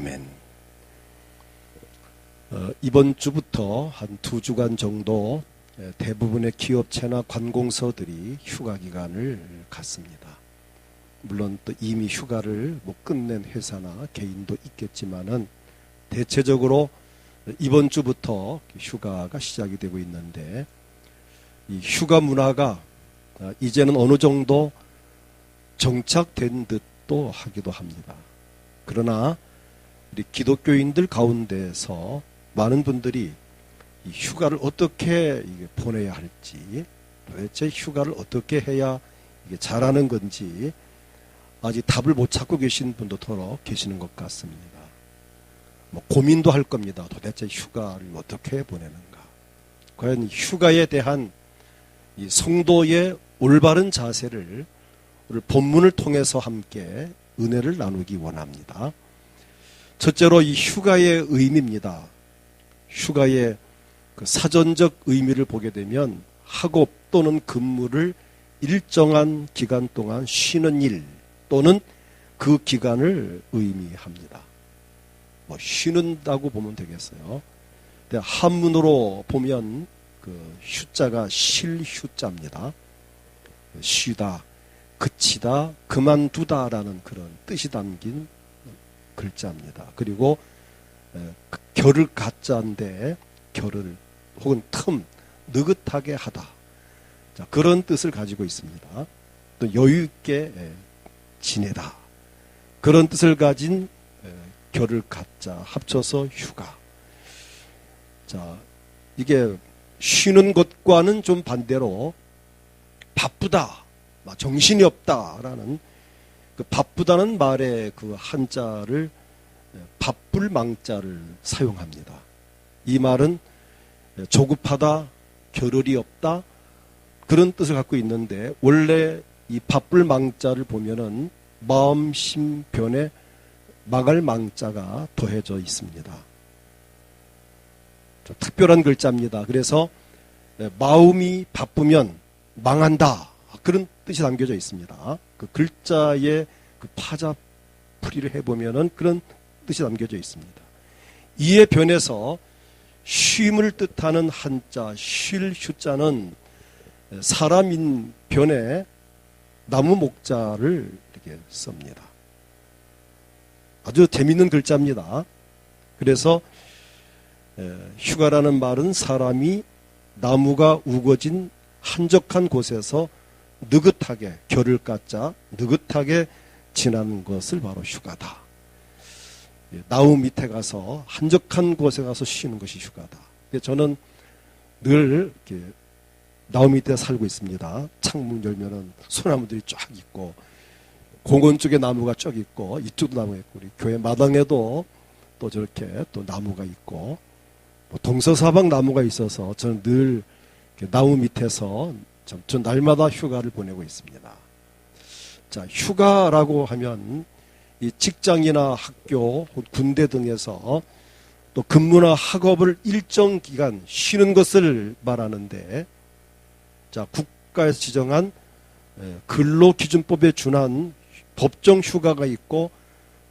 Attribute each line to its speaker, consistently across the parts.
Speaker 1: 아멘. 이번 주부터 한 2주간 정도 대부분의 기업체나 관공서들이 휴가 기간을 갖습니다. 물론 또 이미 휴가를 끝낸 회사나 개인도 있겠지만은 대체적으로 이번 주부터 휴가가 시작이 되고 있는데, 이 휴가 문화가 이제는 어느 정도 정착된 듯도 하기도 합니다. 그러나 우리 기독교인들 가운데서 많은 분들이 이 휴가를 어떻게 보내야 할지, 도대체 휴가를 어떻게 해야 이게 잘하는 건지 아직 답을 못 찾고 계신 분도 더러 계시는 것 같습니다. 고민도 할 겁니다. 도대체 휴가를 어떻게 보내는가? 과연 휴가에 대한 이 성도의 올바른 자세를 오늘 본문을 통해서 함께 은혜를 나누기 원합니다. 첫째로 이 휴가의 의미입니다. 휴가의 그 사전적 의미를 보게 되면 학업 또는 근무를 일정한 기간 동안 쉬는 일 또는 그 기간을 의미합니다. 쉬는다고 보면 되겠어요. 근데 한문으로 보면 그 휴자가 쉴 휴자입니다. 쉬다, 그치다, 그만두다라는 그런 뜻이 담긴 글자입니다. 그리고 결을 가짜인데 결을 혹은 틈, 느긋하게 하다. 자, 그런 뜻을 가지고 있습니다. 또 여유 있게 지내다. 그런 뜻을 가진 결을 갖자 합쳐서 휴가. 자, 이게 쉬는 것과는 좀 반대로 바쁘다, 정신이 없다라는 그 바쁘다는 말의 그 한자를 바쁠 망자를 사용합니다. 이 말은 조급하다, 겨를이 없다 그런 뜻을 갖고 있는데, 원래 이 바쁠 망자를 보면은 마음, 심, 변에 망할 망자가 더해져 있습니다. 좀 특별한 글자입니다. 그래서 마음이 바쁘면 망한다 그런 뜻이 담겨져 있습니다. 그 글자의 그 파자풀이를 해보면은 그런 뜻이 담겨져 있습니다. 이에 변해서 쉼을 뜻하는 한자 쉴 휴자는 사람인 변에 나무 목자를 이렇게 씁니다. 아주 재밌는 글자입니다. 그래서 휴가라는 말은 사람이 나무가 우거진 한적한 곳에서 느긋하게, 결을 갖자 느긋하게 지나는 것을 바로 휴가다. 나무 밑에 가서 한적한 곳에 가서 쉬는 것이 휴가다. 저는 늘 이렇게 나무 밑에 살고 있습니다. 창문 열면은 소나무들이 쫙 있고, 공원 쪽에 나무가 쭉 있고, 이쪽도 나무가 있고, 우리 교회 마당에도 또 저렇게 또 나무가 있고, 동서사방 나무가 있어서 저는 늘 나무 밑에서 저 날마다 휴가를 보내고 있습니다. 자, 휴가라고 하면 이 직장이나 학교, 군대 등에서 또 근무나 학업을 일정 기간 쉬는 것을 말하는데, 자, 국가에서 지정한 근로기준법에 준한 법정 휴가가 있고,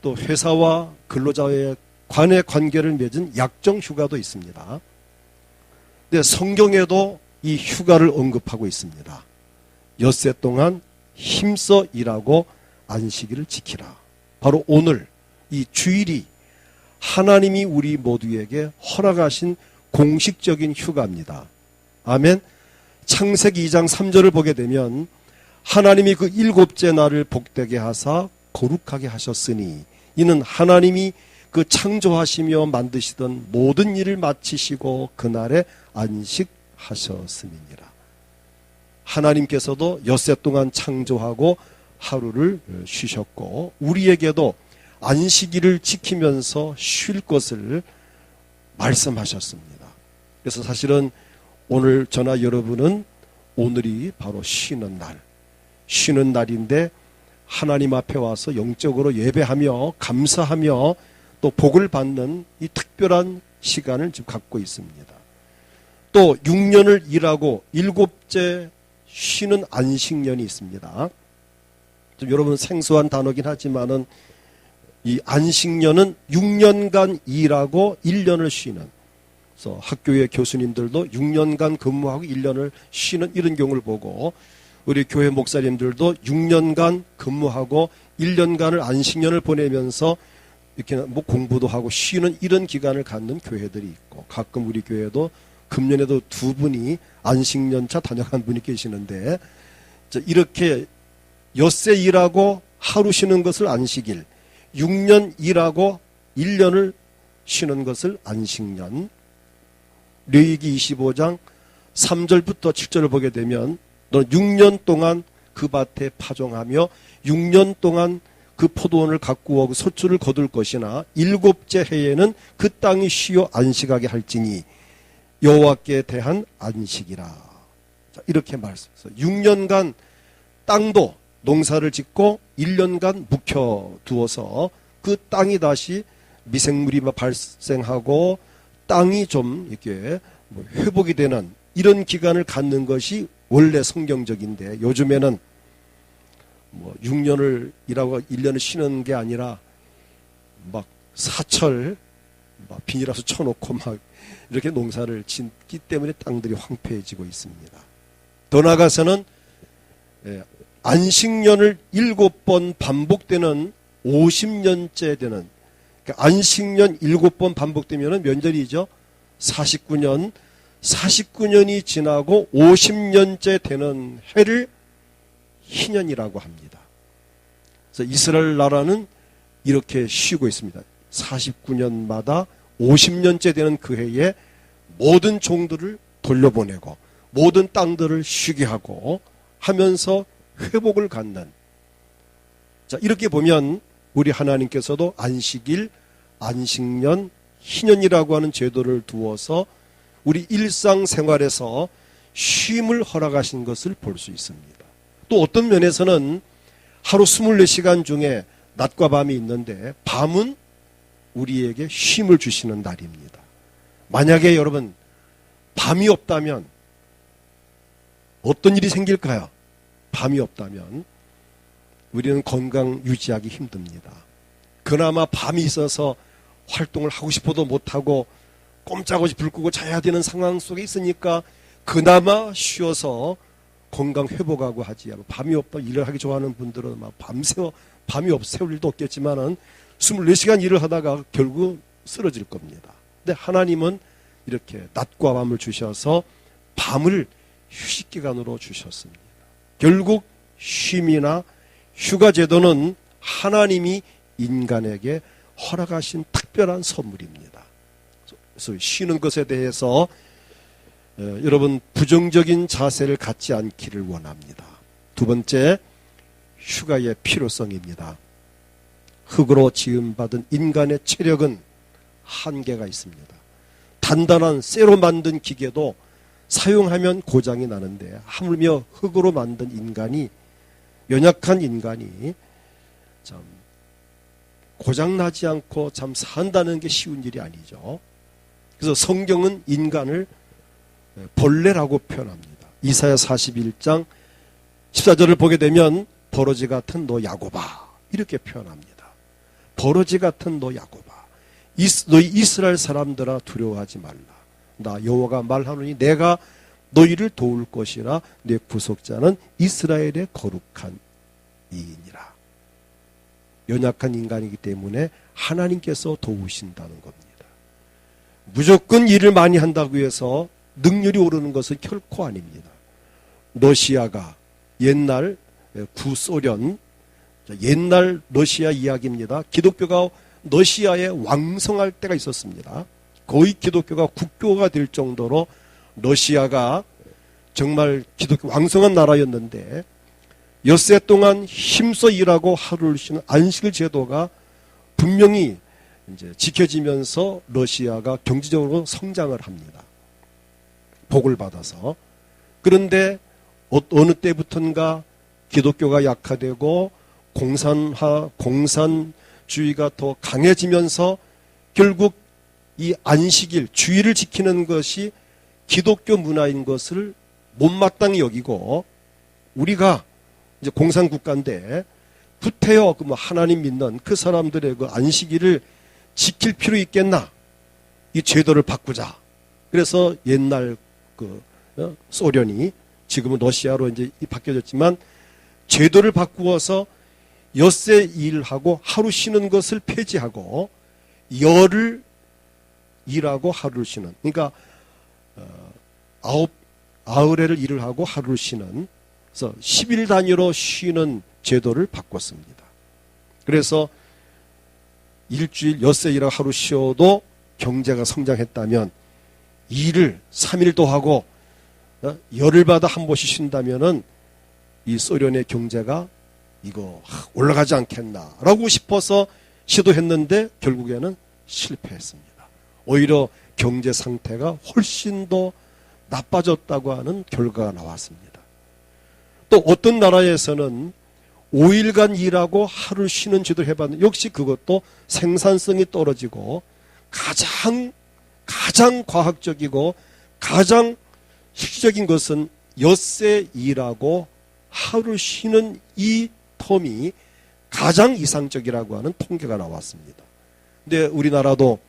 Speaker 1: 또 회사와 근로자의 관의 관계를 맺은 약정 휴가도 있습니다. 근데 성경에도 이 휴가를 언급하고 있습니다. 엿새 동안 힘써 일하고 안식일을 지키라. 바로 오늘 이 주일이 하나님이 우리 모두에게 허락하신 공식적인 휴가입니다. 아멘. 창세기 2장 3절을 보게 되면 하나님이 그 일곱째 날을 복되게 하사 거룩하게 하셨으니 이는 하나님이 그 창조하시며 만드시던 모든 일을 마치시고 그날에 안식하셨음이니라. 하나님께서도 엿새 동안 창조하고 하루를 쉬셨고, 우리에게도 안식일을 지키면서 쉴 것을 말씀하셨습니다. 그래서 사실은 오늘 저나 여러분은 오늘이 바로 쉬는 날인데, 하나님 앞에 와서 영적으로 예배하며 감사하며 또 복을 받는 이 특별한 시간을 지금 갖고 있습니다. 또 6년을 일하고 7째 쉬는 안식년이 있습니다. 좀 여러분 생소한 단어긴 하지만은 이 안식년은 6년간 일하고 1년을 쉬는, 그래서 학교의 교수님들도 6년간 근무하고 1년을 쉬는 이런 경우를 보고, 우리 교회 목사님들도 6년간 근무하고 1년간을 안식년을 보내면서 이렇게 뭐 공부도 하고 쉬는 이런 기간을 갖는 교회들이 있고, 가끔 우리 교회도 금년에도 2분이 안식년차 다녀간 분이 계시는데, 이렇게 엿새 일하고 하루 쉬는 것을 안식일, 6년 일하고 1년을 쉬는 것을 안식년. 레위기 25장 3절부터 7절을 보게 되면, 너는 6년 동안 그 밭에 파종하며 6년 동안 그 포도원을 가꾸어 소출을 거둘 것이나 7째 해에는 그 땅이 쉬어 안식하게 할지니 여호와께 대한 안식이라. 자, 이렇게 말씀해서 6년간 땅도 농사를 짓고 1년간 묵혀두어서 그 땅이 다시 미생물이 발생하고 땅이 좀 이렇게 회복이 되는 이런 기간을 갖는 것이 원래 성경적인데, 요즘에는 6년을 일하고 1년을 쉬는 게 아니라 막 사철 막 비닐하우스 쳐놓고 막 이렇게 농사를 짓기 때문에 땅들이 황폐해지고 있습니다. 더 나아가서는 안식년을 7번 반복되는 50년째 되는, 그러니까 안식년 7번 반복되면 몇 년이죠? 49년. 49년이 지나고 50년째 되는 해를 희년이라고 합니다. 그래서 이스라엘 나라는 이렇게 쉬고 있습니다. 49년마다 50년째 되는 그 해에 모든 종들을 돌려보내고 모든 땅들을 쉬게 하고 하면서 회복을 갖는, 자, 이렇게 보면 우리 하나님께서도 안식일, 안식년, 희년이라고 하는 제도를 두어서 우리 일상생활에서 쉼을 허락하신 것을 볼 수 있습니다. 또 어떤 면에서는 하루 24시간 중에 낮과 밤이 있는데 밤은 우리에게 쉼을 주시는 날입니다. 만약에 여러분 밤이 없다면 어떤 일이 생길까요? 밤이 없다면 우리는 건강 유지하기 힘듭니다. 그나마 밤이 있어서 활동을 하고 싶어도 못하고 꼼짝없이 불 끄고 자야 되는 상황 속에 있으니까 그나마 쉬어서 건강 회복하고 하지. 밤이 없다 일을 하기 좋아하는 분들은 막 밤이 세울 일도 없겠지만은 24시간 일을 하다가 결국 쓰러질 겁니다. 근데 하나님은 이렇게 낮과 밤을 주셔서 밤을 휴식기간으로 주셨습니다. 결국 쉼이나 휴가 제도는 하나님이 인간에게 허락하신 특별한 선물입니다. 그래서 쉬는 것에 대해서 여러분 부정적인 자세를 갖지 않기를 원합니다. 두 번째, 휴가의 필요성입니다. 흙으로 지음받은 인간의 체력은 한계가 있습니다. 단단한 쇠로 만든 기계도 사용하면 고장이 나는데 하물며 흙으로 만든 인간이, 연약한 인간이 참 고장나지 않고 참 산다는 게 쉬운 일이 아니죠. 그래서 성경은 인간을 벌레라고 표현합니다. 이사야 41장 14절을 보게 되면 버러지 같은 너 야곱아 이렇게 표현합니다. 버러지 같은 너 야곱아, 너희 이스라엘 사람들아 두려워하지 말라. 나 여호와가 말하노니 내가 너희를 도울 것이라. 내 구속자는 이스라엘의 거룩한 이인이라. 연약한 인간이기 때문에 하나님께서 도우신다는 겁니다. 무조건 일을 많이 한다고 해서 능률이 오르는 것은 결코 아닙니다. 러시아가 옛날 구소련, 옛날 러시아 이야기입니다. 기독교가 러시아에 왕성할 때가 있었습니다. 거의 기독교가 국교가 될 정도로 러시아가 정말 기독교 왕성한 나라였는데 엿새 동안 힘써 일하고 하루를 쉬는 안식일 제도가 분명히 이제 지켜지면서 러시아가 경제적으로 성장을 합니다. 복을 받아서. 그런데 어느 때부턴가 기독교가 약화되고 공산주의가 더 강해지면서 결국 이 안식일, 주일을 지키는 것이 기독교 문화인 것을 못마땅히 여기고, 우리가 이제 공산국가인데 구태여 그 뭐 하나님 믿는 그 사람들의 그 안식일을 지킬 필요 있겠나? 이 제도를 바꾸자. 그래서 옛날 그 소련이 지금은 러시아로 이제 바뀌어졌지만 제도를 바꾸어서 엿새 일하고 하루 쉬는 것을 폐지하고 열을 일하고 하루를 쉬는, 그러니까 아흘에를 일을 하고 하루를 쉬는, 그래서 10일 단위로 쉬는 제도를 바꿨습니다. 그래서 일주일 엿새 일하고 하루 쉬어도 경제가 성장했다면 일을 3일도 하고 열을 받아 한 번씩 쉰다면은 이 소련의 경제가 이거 올라가지 않겠나라고 싶어서 시도했는데 결국에는 실패했습니다. 오히려 경제 상태가 훨씬 더 나빠졌다고 하는 결과가 나왔습니다. 또 어떤 나라에서는 5일간 일하고 하루 쉬는 제도를 해봤는데 역시 그것도 생산성이 떨어지고 가장 과학적이고 가장 실질적인 것은 엿새 일하고 하루 쉬는 이 텀이 가장 이상적이라고 하는 통계가 나왔습니다. 근데 우리나라도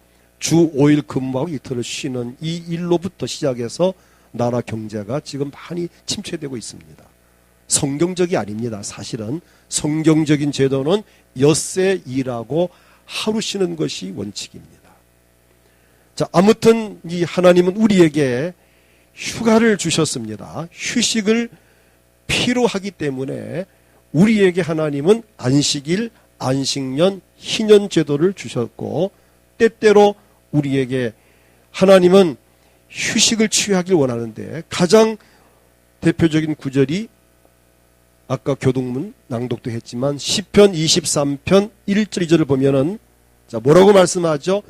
Speaker 1: 주 5일 근무하고 이틀을 쉬는 이 일로부터 시작해서 나라 경제가 지금 많이 침체되고 있습니다. 성경적이 아닙니다. 사실은 성경적인 제도는 엿새 일하고 하루 쉬는 것이 원칙입니다. 자, 아무튼 이 하나님은 우리에게 휴가를 주셨습니다. 휴식을 필요하기 때문에 우리에게 하나님은 안식일, 안식년, 희년 제도를 주셨고 때때로 우리에게 하나님은 휴식을 취하길 원하는데 가장 대표적인 구절이 아까 교동문 낭독도 했지만 시편 23편 1절 2절을 보면은 자 뭐라고 말씀하죠?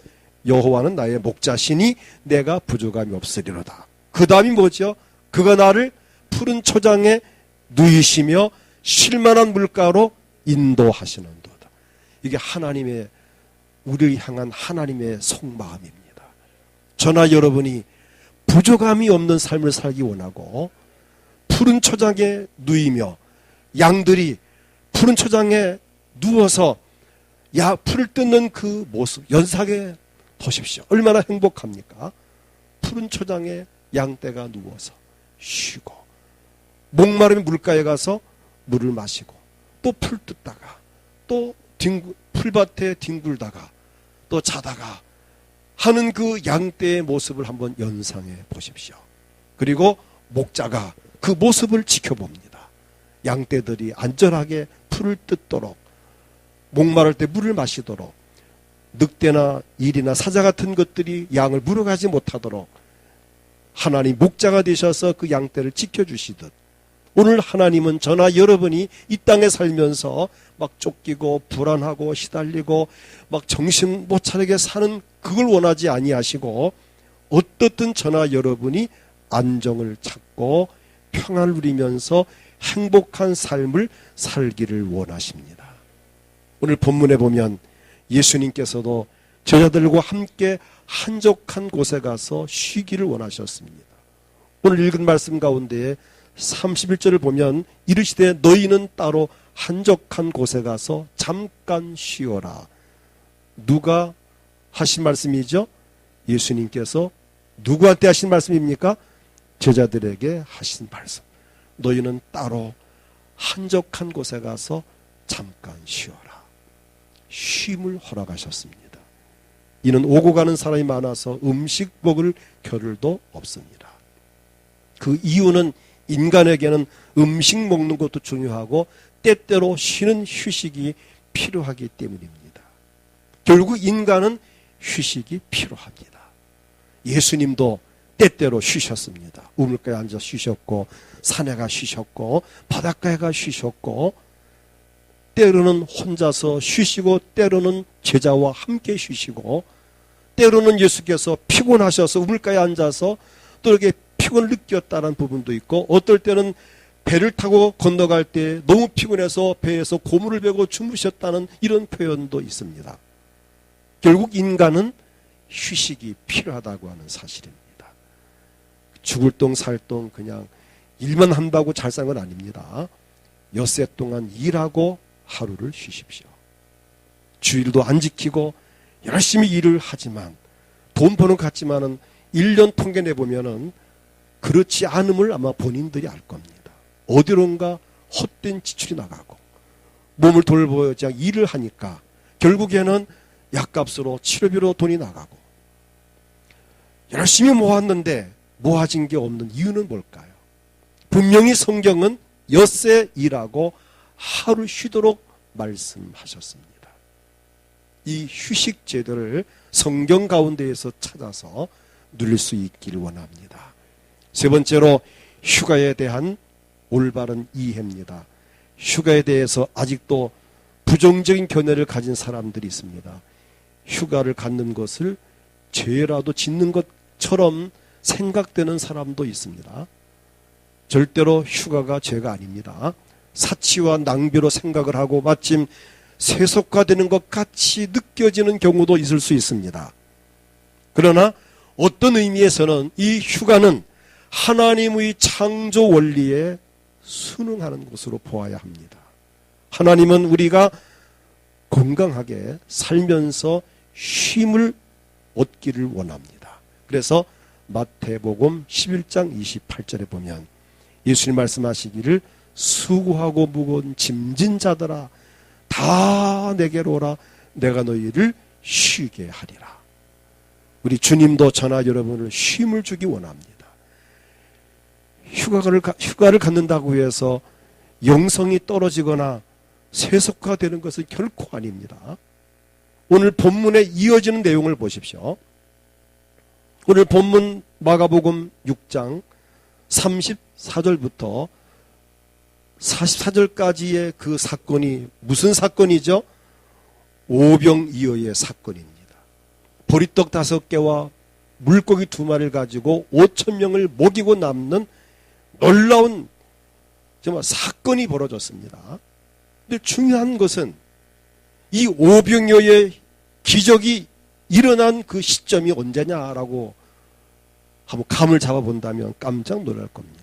Speaker 1: 여호와는 나의 목자시니 내가 부족함이 없으리로다. 그 다음이 뭐죠? 그가 나를 푸른 초장에 누이시며 쉴만한 물가로 인도하시는도다. 이게 하나님의 우리를 향한 하나님의 속마음입니다. 저나 여러분이 부족함이 없는 삶을 살기 원하고 푸른 초장에 누이며 양들이 푸른 초장에 누워서 풀을 뜯는 그 모습 연상해 보십시오. 얼마나 행복합니까? 푸른 초장에 양떼가 누워서 쉬고 목마르면 물가에 가서 물을 마시고 또 풀 뜯다가 또 풀밭에 뒹굴다가 또 자다가 하는 그 양떼의 모습을 한번 연상해 보십시오. 그리고 목자가 그 모습을 지켜봅니다. 양떼들이 안전하게 풀을 뜯도록 목마를 때 물을 마시도록 늑대나 일이나 사자 같은 것들이 양을 물어가지 못하도록 하나님 목자가 되셔서 그 양떼를 지켜주시듯 오늘 하나님은 저나 여러분이 이 땅에 살면서 막 쫓기고 불안하고 시달리고 막 정신 못 차리게 사는 그걸 원하지 아니하시고 어떻든 저나 여러분이 안정을 찾고 평안을 누리면서 행복한 삶을 살기를 원하십니다. 오늘 본문에 보면 예수님께서도 제자들과 함께 한적한 곳에 가서 쉬기를 원하셨습니다. 오늘 읽은 말씀 가운데 31절을 보면 이르시되 너희는 따로 한적한 곳에 가서 잠깐 쉬어라. 누가 하신 말씀이죠? 예수님께서 누구한테 하신 말씀입니까? 제자들에게 하신 말씀. 너희는 따로 한적한 곳에 가서 잠깐 쉬어라. 쉼을 허락하셨습니다. 이는 오고 가는 사람이 많아서 음식 먹을 겨를도 없습니다. 그 이유는 인간에게는 음식 먹는 것도 중요하고 때때로 쉬는 휴식이 필요하기 때문입니다. 결국 인간은 휴식이 필요합니다. 예수님도 때때로 쉬셨습니다. 우물가에 앉아 쉬셨고 산에 가 쉬셨고 바닷가에 가 쉬셨고 때로는 혼자서 쉬시고 때로는 제자와 함께 쉬시고 때로는 예수께서 피곤하셔서 우물가에 앉아서 또 이렇게 피곤을 느꼈다는 부분도 있고 어떨 때는 배를 타고 건너갈 때 너무 피곤해서 배에서 고무를 베고 주무셨다는 이런 표현도 있습니다. 결국 인간은 휴식이 필요하다고 하는 사실입니다. 죽을 똥 살 똥 그냥 일만 한다고 잘 산 건 아닙니다. 엿새 동안 일하고 하루를 쉬십시오. 주일도 안 지키고 열심히 일을 하지만 돈 버는 것 같지만은 1년 통계 내보면은 그렇지 않음을 아마 본인들이 알 겁니다. 어디론가 헛된 지출이 나가고 몸을 돌보자 일을 하니까 결국에는 약값으로 치료비로 돈이 나가고 열심히 모았는데 모아진 게 없는 이유는 뭘까요? 분명히 성경은 엿새 일하고 하루 쉬도록 말씀하셨습니다. 이 휴식 제도를 성경 가운데에서 찾아서 누릴 수 있기를 원합니다. 세 번째로 휴가에 대한 올바른 이해입니다. 휴가에 대해서 아직도 부정적인 견해를 가진 사람들이 있습니다. 휴가를 갖는 것을 죄라도 짓는 것처럼 생각되는 사람도 있습니다. 절대로 휴가가 죄가 아닙니다. 사치와 낭비로 생각을 하고 마침 세속화되는 것 같이 느껴지는 경우도 있을 수 있습니다. 그러나 어떤 의미에서는 이 휴가는 하나님의 창조 원리에 순응하는 것으로 보아야 합니다. 하나님은 우리가 건강하게 살면서 쉼을 얻기를 원합니다. 그래서 마태복음 11장 28절에 보면 예수님 말씀하시기를 수고하고 무거운 짐진 자들아 다 내게로 오라 내가 너희를 쉬게 하리라. 우리 주님도 저나 여러분을 쉼을 주기 원합니다. 휴가를 갖는다고 해서 영성이 떨어지거나 세속화되는 것은 결코 아닙니다. 오늘 본문에 이어지는 내용을 보십시오. 오늘 본문 마가복음 6장 34절부터 44절까지의 그 사건이 무슨 사건이죠? 오병이어의 사건입니다. 보리떡 5개와 물고기 2마리를 가지고 5,000명을 먹이고 남는 놀라운 정말 사건이 벌어졌습니다. 근데 중요한 것은 이 오병이어의 기적이 일어난 그 시점이 언제냐라고 한번 감을 잡아본다면 깜짝 놀랄 겁니다.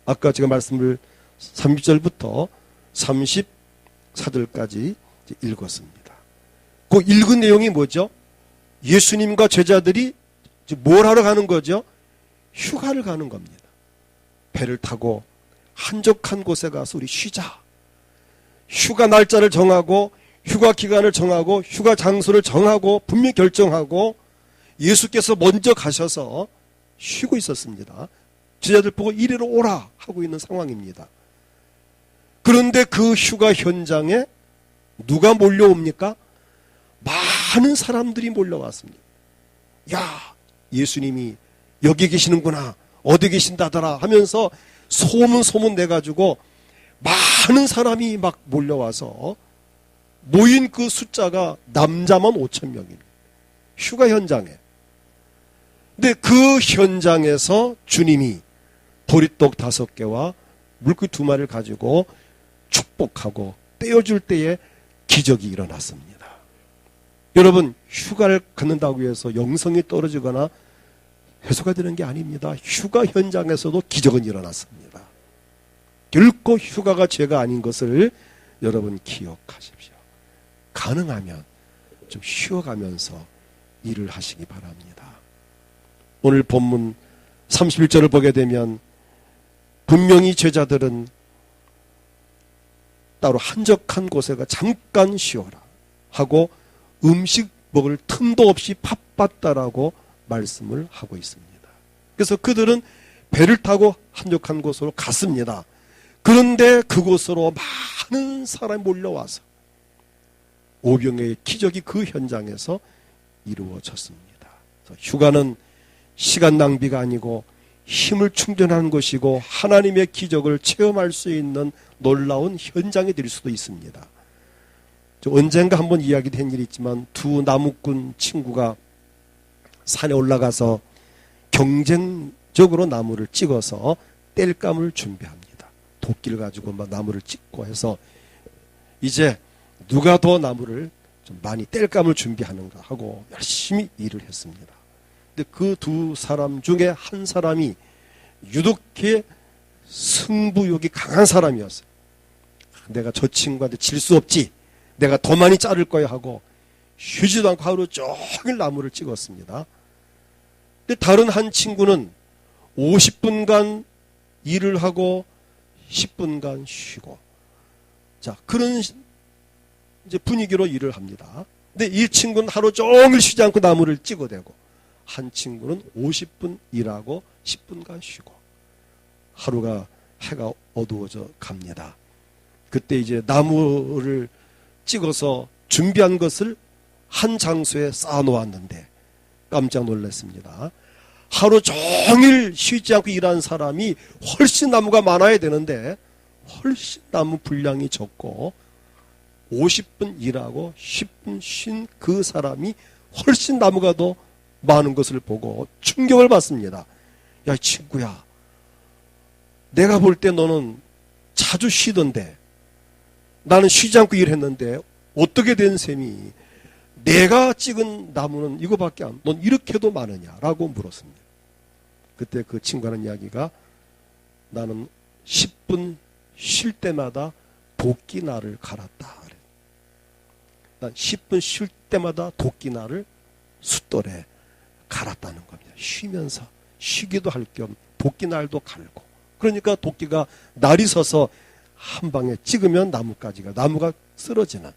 Speaker 1: 아까 제가 말씀을 30절부터 34절까지 읽었습니다. 그 읽은 내용이 뭐죠? 예수님과 제자들이 뭘 하러 가는 거죠? 휴가를 가는 겁니다. 배를 타고 한적한 곳에 가서 우리 쉬자. 휴가 날짜를 정하고 휴가 기간을 정하고 휴가 장소를 정하고 분명히 결정하고 예수께서 먼저 가셔서 쉬고 있었습니다. 제자들 보고 이리로 오라 하고 있는 상황입니다. 그런데 그 휴가 현장에 누가 몰려옵니까? 많은 사람들이 몰려왔습니다. 야, 예수님이 여기 계시는구나, 어디 계신다더라 하면서 소문 내가지고 많은 사람이 막 몰려와서 모인 그 숫자가 남자만 5,000명입니다. 휴가 현장에. 근데 그 현장에서 주님이 보리떡 5개와 물고기 2마리를 가지고 축복하고 떼어줄 때에 기적이 일어났습니다. 여러분, 휴가를 갖는다고 해서 영성이 떨어지거나 해소가 되는 게 아닙니다. 휴가 현장에서도 기적은 일어났습니다. 결코 휴가가 죄가 아닌 것을 여러분 기억하십시오. 가능하면 좀 쉬어가면서 일을 하시기 바랍니다. 오늘 본문 31절을 보게 되면 분명히 제자들은 따로 한적한 곳에 가 잠깐 쉬어라 하고 음식 먹을 틈도 없이 바빴다라고 말씀을 하고 있습니다. 그래서 그들은 배를 타고 한적한 곳으로 갔습니다. 그런데 그곳으로 많은 사람이 몰려와서 오병이어의 기적이 그 현장에서 이루어졌습니다. 휴가는 시간 낭비가 아니고 힘을 충전하는 것이고 하나님의 기적을 체험할 수 있는 놀라운 현장이 될 수도 있습니다. 언젠가 한번 이야기된 일이 있지만 두 나무꾼 친구가 산에 올라가서 경쟁적으로 나무를 찍어서 땔감을 준비합니다. 도끼를 가지고 막 나무를 찍고 해서 이제 누가 더 나무를 좀 많이 땔감을 준비하는가 하고 열심히 일을 했습니다. 근데 그 두 사람 중에 한 사람이 유독히 승부욕이 강한 사람이었어요. 내가 저 친구한테 질 수 없지. 내가 더 많이 자를 거야 하고 쉬지도 않고 하루 종일 나무를 찍었습니다. 근데 다른 한 친구는 50분간 일을 하고 10분간 쉬고, 자, 그런 이제 분위기로 일을 합니다. 근데 이 친구는 하루 종일 쉬지 않고 나무를 찍어대고, 한 친구는 50분 일하고 10분간 쉬고, 하루가 해가 어두워져 갑니다. 그때 이제 나무를 찍어서 준비한 것을 한 장소에 쌓아놓았는데 깜짝 놀랐습니다. 하루 종일 쉬지 않고 일하는 사람이 훨씬 나무가 많아야 되는데 훨씬 나무 분량이 적고 50분 일하고 10분 쉰 그 사람이 훨씬 나무가 더 많은 것을 보고 충격을 받습니다. 야, 이 친구야, 내가 볼 때 너는 자주 쉬던데 나는 쉬지 않고 일했는데 어떻게 된 셈이 내가 찍은 나무는 이거밖에 안, 넌 이렇게도 많으냐라고 물었습니다. 그때 그 친구가 하는 이야기가, 나는 10분 쉴 때마다 도끼날을 갈았다. 난 10분 쉴 때마다 도끼날을 숫돌에 갈았다는 겁니다. 쉬면서 쉬기도 할 겸 도끼날도 갈고, 그러니까 도끼가 날이 서서 한 방에 찍으면 나무가 쓰러지는.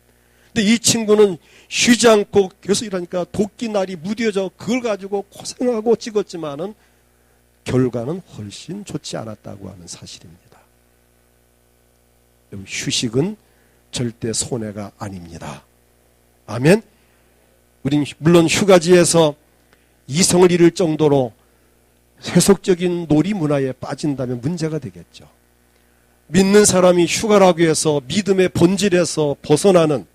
Speaker 1: 근데 이 친구는 쉬지 않고 계속 일하니까 도끼날이 무뎌져 그걸 가지고 고생하고 찍었지만은 결과는 훨씬 좋지 않았다고 하는 사실입니다. 휴식은 절대 손해가 아닙니다. 아멘. 우린 물론 휴가지에서 이성을 잃을 정도로 세속적인 놀이 문화에 빠진다면 문제가 되겠죠. 믿는 사람이 휴가라고 해서 믿음의 본질에서 벗어나는,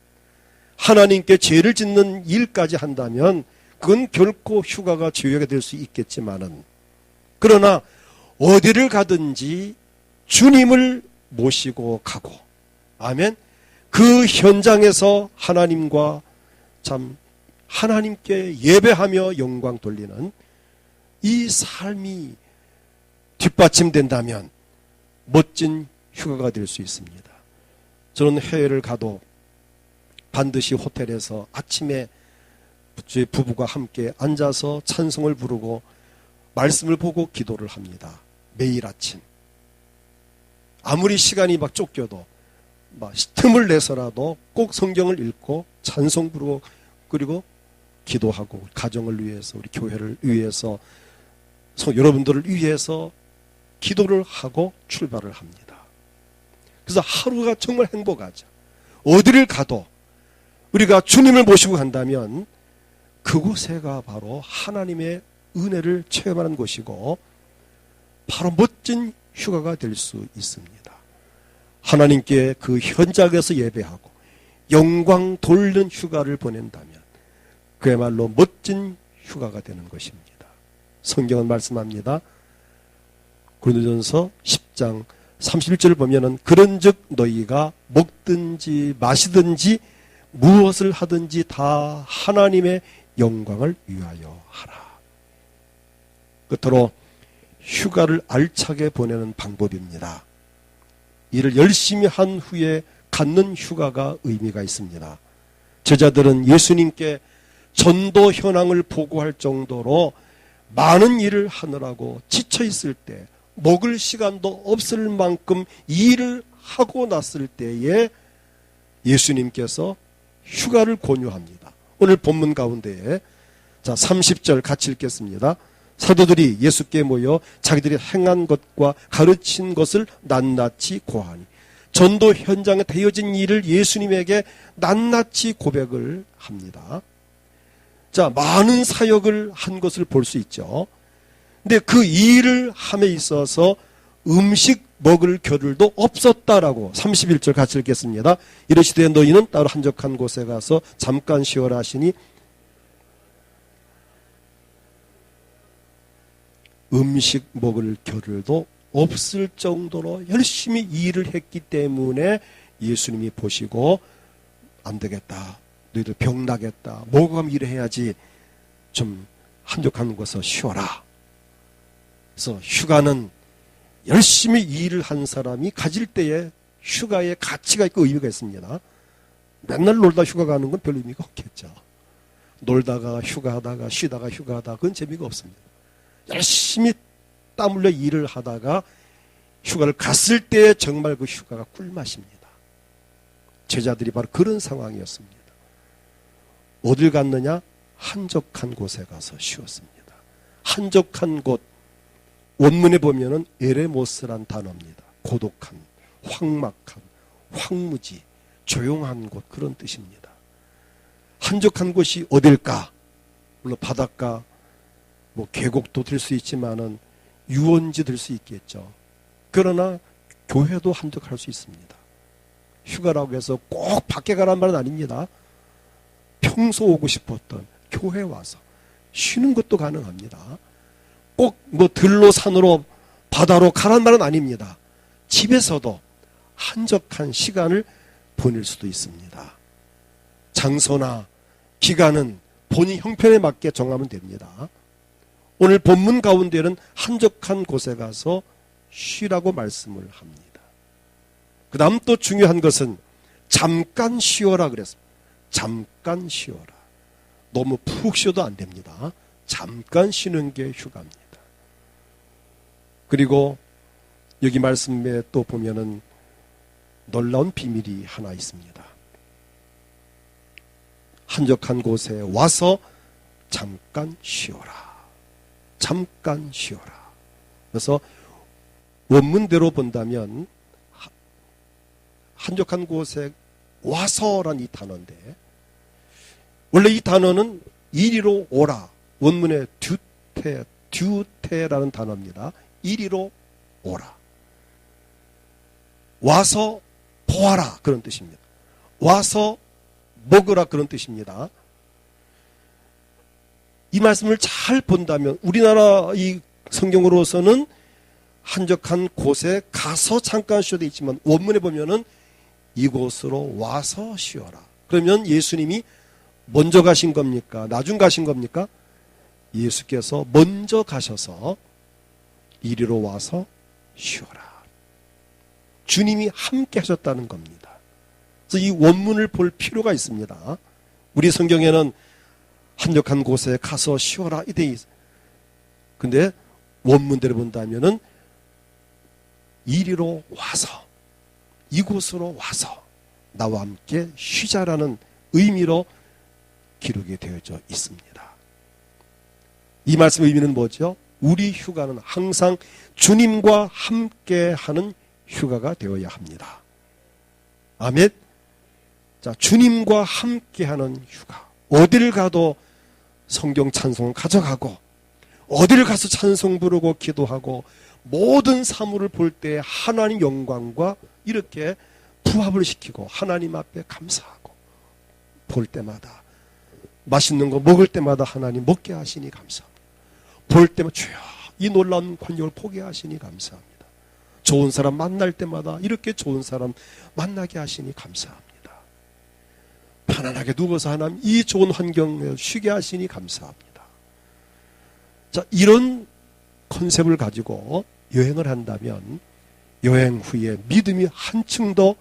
Speaker 1: 하나님께 죄를 짓는 일까지 한다면 그건 결코 휴가가 죄가 될 수 있겠지만은, 그러나 어디를 가든지 주님을 모시고 가고, 아멘, 그 현장에서 하나님과 참 하나님께 예배하며 영광 돌리는 이 삶이 뒷받침된다면 멋진 휴가가 될 수 있습니다. 저는 해외를 가도 반드시 호텔에서 아침에 제 부부가 함께 앉아서 찬송을 부르고 말씀을 보고 기도를 합니다. 매일 아침. 아무리 시간이 막 쫓겨도 막 틈을 내서라도 꼭 성경을 읽고 찬송 부르고, 그리고 기도하고, 가정을 위해서, 우리 교회를 위해서, 여러분들을 위해서 기도를 하고 출발을 합니다. 그래서 하루가 정말 행복하죠. 어디를 가도 우리가 주님을 모시고 간다면 그곳에가 바로 하나님의 은혜를 체험하는 곳이고 바로 멋진 휴가가 될 수 있습니다. 하나님께 그 현장에서 예배하고 영광 돌리는 휴가를 보낸다면 그야말로 멋진 휴가가 되는 것입니다. 성경은 말씀합니다. 고린도전서 10장 31절을 보면은, 그런즉 너희가 먹든지 마시든지 무엇을 하든지 다 하나님의 영광을 위하여 하라. 끝으로 휴가를 알차게 보내는 방법입니다. 일을 열심히 한 후에 갖는 휴가가 의미가 있습니다. 제자들은 예수님께 전도 현황을 보고할 정도로 많은 일을 하느라고 지쳐 있을 때, 먹을 시간도 없을 만큼 일을 하고 났을 때에 예수님께서 휴가를 권유합니다. 오늘 본문 가운데에, 자, 30절 같이 읽겠습니다. 사도들이 예수께 모여 자기들이 행한 것과 가르친 것을 낱낱이 고하니, 전도 현장에 되어진 일을 예수님에게 낱낱이 고백을 합니다. 자, 많은 사역을 한 것을 볼 수 있죠. 근데 그 일을 함에 있어서 음식 먹을 겨를도 없었다라고 31절 같이 읽겠습니다. 이르시되 너희는 따로 한적한 곳에 가서 잠깐 쉬어라 하시니, 음식 먹을 겨를도 없을 정도로 열심히 일을 했기 때문에 예수님이 보시고, 안 되겠다, 너희들 병 나겠다, 먹어가면 일해야지, 좀 한적한 곳에서 쉬어라. 그래서 휴가는 열심히 일을 한 사람이 가질 때의 휴가에 가치가 있고 의미가 있습니다. 맨날 놀다 휴가 가는 건 별 의미가 없겠죠. 놀다가 휴가하다가 쉬다가 휴가하다가 그건 재미가 없습니다. 열심히 땀 흘려 일을 하다가 휴가를 갔을 때 정말 그 휴가가 꿀맛입니다. 제자들이 바로 그런 상황이었습니다. 어딜 갔느냐? 한적한 곳에 가서 쉬었습니다. 한적한 곳, 원문에 보면은 에레모스란 단어입니다. 고독한, 황막한, 황무지, 조용한 곳, 그런 뜻입니다. 한적한 곳이 어딜까? 물론 바닷가, 뭐 계곡도 될 수 있지만은 유원지 될 수 있겠죠. 그러나 교회도 한적할 수 있습니다. 휴가라고 해서 꼭 밖에 가란 말은 아닙니다. 평소 오고 싶었던 교회 와서 쉬는 것도 가능합니다. 꼭 뭐 들로 산으로 바다로 가란 말은 아닙니다. 집에서도 한적한 시간을 보낼 수도 있습니다. 장소나 기간은 본인 형편에 맞게 정하면 됩니다. 오늘 본문 가운데는 한적한 곳에 가서 쉬라고 말씀을 합니다. 그 다음 또 중요한 것은 잠깐 쉬어라 그랬습니다. 잠깐 쉬어라. 너무 푹 쉬어도 안 됩니다. 잠깐 쉬는 게 휴가입니다. 그리고 여기 말씀에 또 보면은 놀라운 비밀이 하나 있습니다. 한적한 곳에 와서 잠깐 쉬어라. 잠깐 쉬어라. 그래서 원문대로 본다면 한적한 곳에 와서란 이 단어인데, 원래 이 단어는 이리로 오라. 원문에 듀테라는 단어입니다. 이리로 오라. 와서 보아라, 그런 뜻입니다. 와서 먹으라, 그런 뜻입니다. 이 말씀을 잘 본다면 우리나라 이 성경으로서는 한적한 곳에 가서 잠깐 쉬어도 있지만 원문에 보면은 이곳으로 와서 쉬어라. 그러면 예수님이 먼저 가신 겁니까? 나중 가신 겁니까? 예수께서 먼저 가셔서 이리로 와서 쉬어라. 주님이 함께 하셨다는 겁니다. 그래서 이 원문을 볼 필요가 있습니다. 우리 성경에는 한적한 곳에 가서 쉬어라 이 돼 있어요. 근데 원문대로 본다면은 이리로 와서, 이곳으로 와서 나와 함께 쉬자라는 의미로 기록이 되어져 있습니다. 이 말씀의 의미는 뭐죠? 우리 휴가는 항상 주님과 함께하는 휴가가 되어야 합니다. 아멘. 자, 주님과 함께하는 휴가. 어딜 가도 성경 찬송을 가져가고, 어딜 가서 찬송 부르고 기도하고, 모든 사물을 볼 때 하나님 영광과 이렇게 부합을 시키고 하나님 앞에 감사하고, 볼 때마다 맛있는 거 먹을 때마다 하나님 먹게 하시니 감사합니다. 볼 때마다 주여 이 놀라운 권력을 보게 하시니 감사합니다. 좋은 사람 만날 때마다 이렇게 좋은 사람 만나게 하시니 감사합니다. 편안하게 누워서 하나님 이 좋은 환경에 쉬게 하시니 감사합니다. 자, 이런 컨셉을 가지고 여행을 한다면 여행 후에 믿음이 한층 더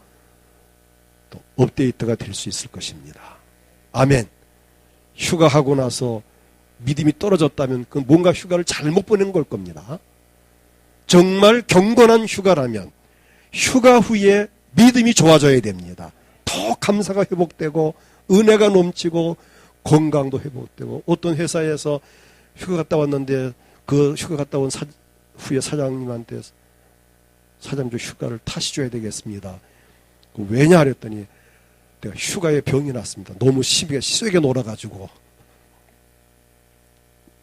Speaker 1: 또 업데이트가 될 수 있을 것입니다. 아멘. 휴가하고 나서 믿음이 떨어졌다면 그건 뭔가 휴가를 잘못 보낸 걸 겁니다. 정말 경건한 휴가라면 휴가 후에 믿음이 좋아져야 됩니다. 더 감사가 회복되고 은혜가 넘치고 건강도 회복되고, 어떤 회사에서 휴가 갔다 왔는데 그 휴가 갔다 온 후에 사장님한테 사장님 휴가를 다시 줘야 되겠습니다. 왜냐 그랬더니 내가 휴가에 병이 났습니다. 너무 심하게 놀아가지고.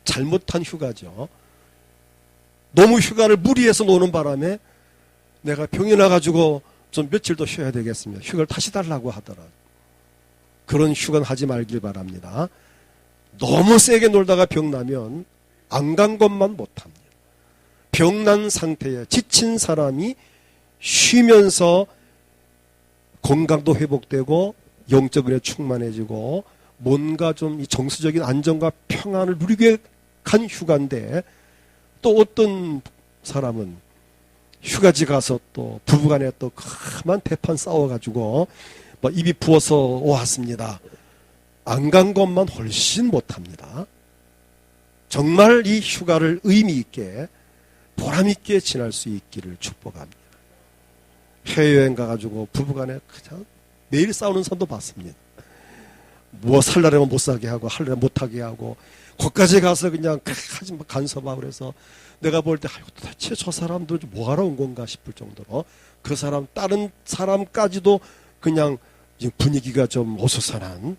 Speaker 1: 잘못한 휴가죠. 너무 휴가를 무리해서 노는 바람에 내가 병이 나가지고 좀 며칠 더 쉬어야 되겠습니다. 휴가를 다시 달라고 하더라. 그런 휴가는 하지 말길 바랍니다. 너무 세게 놀다가 병 나면 안 간 것만 못합니다. 병난 상태에 지친 사람이 쉬면서 건강도 회복되고 영적 은혜 충만해지고 뭔가 좀 이 정서적인 안정과 평안을 누리게 간 휴가인데, 또 어떤 사람은 휴가지 가서 또 부부간에 또 그만 대판 싸워가지고 뭐 입이 부어서 왔습니다. 안 간 것만 훨씬 못합니다. 정말 이 휴가를 의미 있게 보람 있게 지날 수 있기를 축복합니다. 해외여행 가가지고 부부간에 그냥 매일 싸우는 사람도 봤습니다. 뭐 살라면 못 사게 하고 할라면 못하게 하고 거기까지 가서 그냥 하지 마 간섭하고 그래서 내가 볼 때 도대체 저 사람들 뭐하러 온 건가 싶을 정도로 그 사람 다른 사람까지도 그냥 분위기가 좀 어수선한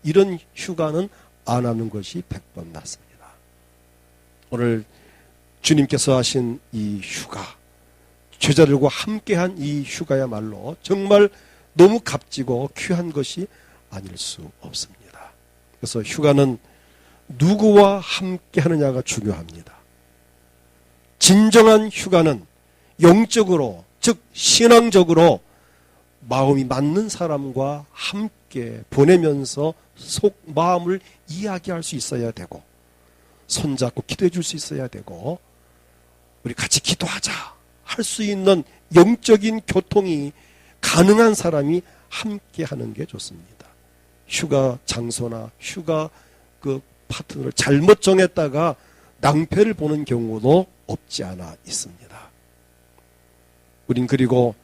Speaker 1: 이런 휴가는 안 하는 것이 100번 낫습니다. 오늘 주님께서 하신 이 휴가, 제자들과 함께한 이 휴가야말로 정말 너무 값지고 귀한 것이 아닐 수 없습니다. 그래서 휴가는 누구와 함께 하느냐가 중요합니다. 진정한 휴가는 영적으로, 즉 신앙적으로 마음이 맞는 사람과 함께 보내면서 마음을 이야기할 수 있어야 되고 손잡고 기도해 줄 수 있어야 되고 우리 같이 기도하자 할 수 있는 영적인 교통이 가능한 사람이 함께 하는 게 좋습니다. 휴가 장소나 휴가 그 파트너를 잘못 정했다가 낭패를 보는 경우도 없지 않아 있습니다. 우린 그리고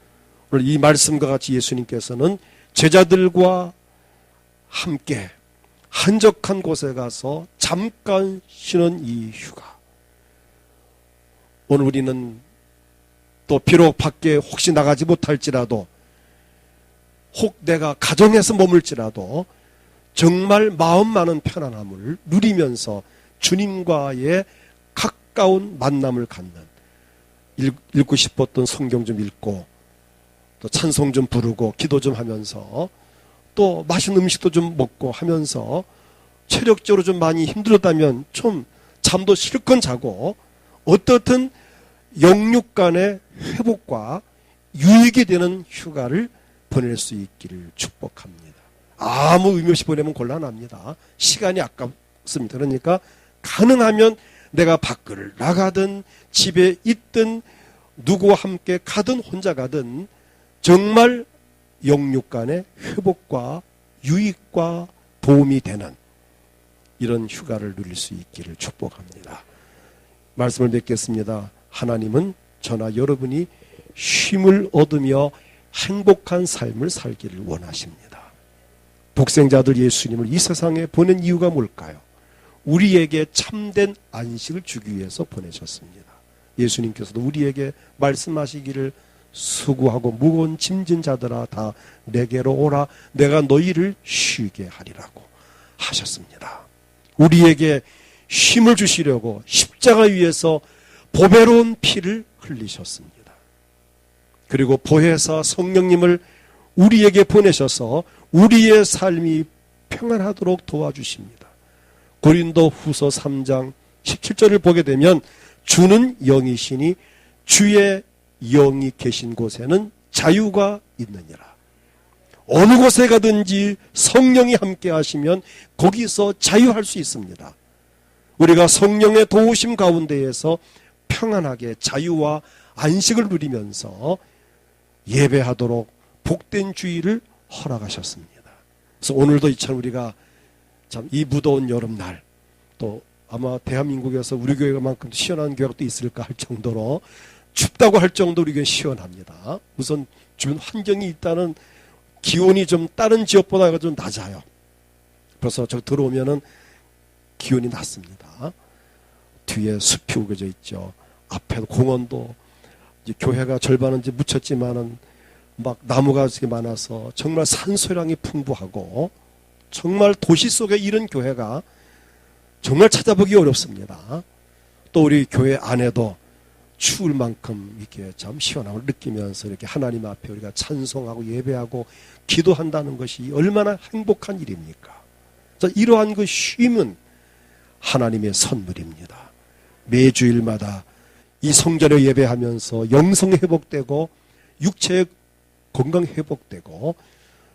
Speaker 1: 오늘 이 말씀과 같이 예수님께서는 제자들과 함께 한적한 곳에 가서 잠깐 쉬는 이 휴가. 오늘 우리는 또 비록 밖에 혹시 나가지 못할지라도 혹 내가 가정에서 머물지라도 정말 마음 많은 편안함을 누리면서 주님과의 가까운 만남을 갖는 읽고 싶었던 성경 좀 읽고 또 찬송 좀 부르고 기도 좀 하면서 또 맛있는 음식도 좀 먹고 하면서 체력적으로 좀 많이 힘들었다면 좀 잠도 실컷 자고 어떻든 영육 간의 회복과 유익이 되는 휴가를 보낼 수 있기를 축복합니다. 아무 의미 없이 보내면 곤란합니다. 시간이 아깝습니다. 그러니까 가능하면 내가 밖을 나가든 집에 있든 누구와 함께 가든 혼자 가든 정말 영육 간의 회복과 유익과 도움이 되는 이런 휴가를 누릴 수 있기를 축복합니다. 말씀을 맺겠습니다. 하나님은 저나 여러분이 쉼을 얻으며 행복한 삶을 살기를 원하십니다. 독생자들 예수님을 이 세상에 보낸 이유가 뭘까요? 우리에게 참된 안식을 주기 위해서 보내셨습니다. 예수님께서도 우리에게 말씀하시기를 수고하고 무거운 짐진 자들아 다 내게로 오라 내가 너희를 쉬게 하리라고 하셨습니다. 우리에게 쉼을 주시려고 십자가 위에서 보배로운 피를 흘리셨습니다. 그리고 보혜사 성령님을 우리에게 보내셔서 우리의 삶이 평안하도록 도와주십니다. 고린도 후서 3장 17절을 보게 되면 주는 영이시니 주의 영이 계신 곳에는 자유가 있느니라. 어느 곳에 가든지 성령이 함께 하시면 거기서 자유할 수 있습니다. 우리가 성령의 도우심 가운데에서 평안하게 자유와 안식을 누리면서 예배하도록 복된 주의를 허락하셨습니다. 그래서 오늘도 이처럼 우리가 참 이 무더운 여름날 또 아마 대한민국에서 우리 교회만큼 시원한 교회가 또 있을까 할 정도로 춥다고 할 정도로 우리 교회는 시원합니다. 우선 주변 환경이 있다는 기온이 좀 다른 지역보다 좀 낮아요. 그래서 저 들어오면은 기온이 낮습니다. 뒤에 숲이 우겨져 있죠. 앞에 공원도 이제 교회가 절반은 이제 묻혔지만은 막 나무가 되게 많아서 정말 산소량이 풍부하고 정말 도시 속에 이런 교회가 정말 찾아보기 어렵습니다. 또 우리 교회 안에도 추울 만큼 이렇게 참 시원함을 느끼면서 이렇게 하나님 앞에 우리가 찬송하고 예배하고 기도한다는 것이 얼마나 행복한 일입니까? 이러한 그 쉼은 하나님의 선물입니다. 매주일마다 이 성전에 예배하면서 영성 회복되고 육체의 건강 회복되고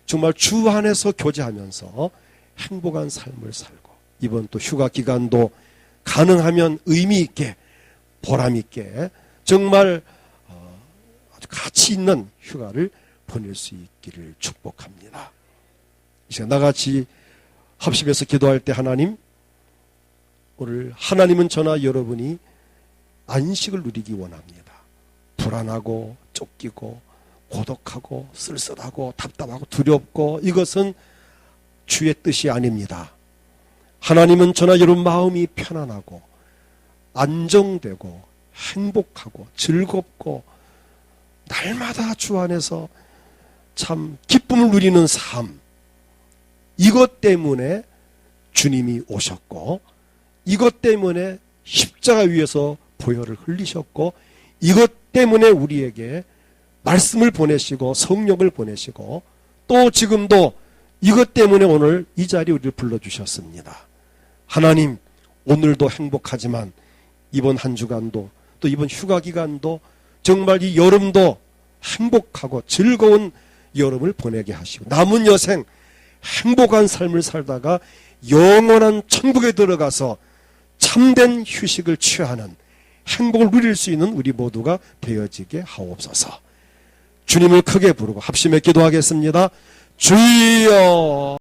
Speaker 1: 정말 주 안에서 교제하면서 행복한 삶을 살고 이번 또 휴가 기간도 가능하면 의미 있게 보람 있게 정말 가치 있는 휴가를 보낼 수 있기를 축복합니다. 이제 나같이 합심해서 기도할 때 하나님, 오늘 하나님은 저나 여러분이 안식을 누리기 원합니다. 불안하고 쫓기고 고독하고 쓸쓸하고 답답하고 두렵고 이것은 주의 뜻이 아닙니다. 하나님은 저나 여러분 마음이 편안하고 안정되고 행복하고 즐겁고 날마다 주 안에서 참 기쁨을 누리는 삶, 이것 때문에 주님이 오셨고 이것 때문에 십자가 위에서 보혈을 흘리셨고 이것 때문에 우리에게 말씀을 보내시고 성령을 보내시고 또 지금도 이것 때문에 오늘 이 자리에 우리를 불러주셨습니다. 하나님, 오늘도 행복하지만 이번 한 주간도 또 이번 휴가 기간도 정말 이 여름도 행복하고 즐거운 여름을 보내게 하시고 남은 여생 행복한 삶을 살다가 영원한 천국에 들어가서 참된 휴식을 취하는 행복을 누릴 수 있는 우리 모두가 되어지게 하옵소서. 주님을 크게 부르고 합심해 기도하겠습니다. 주여.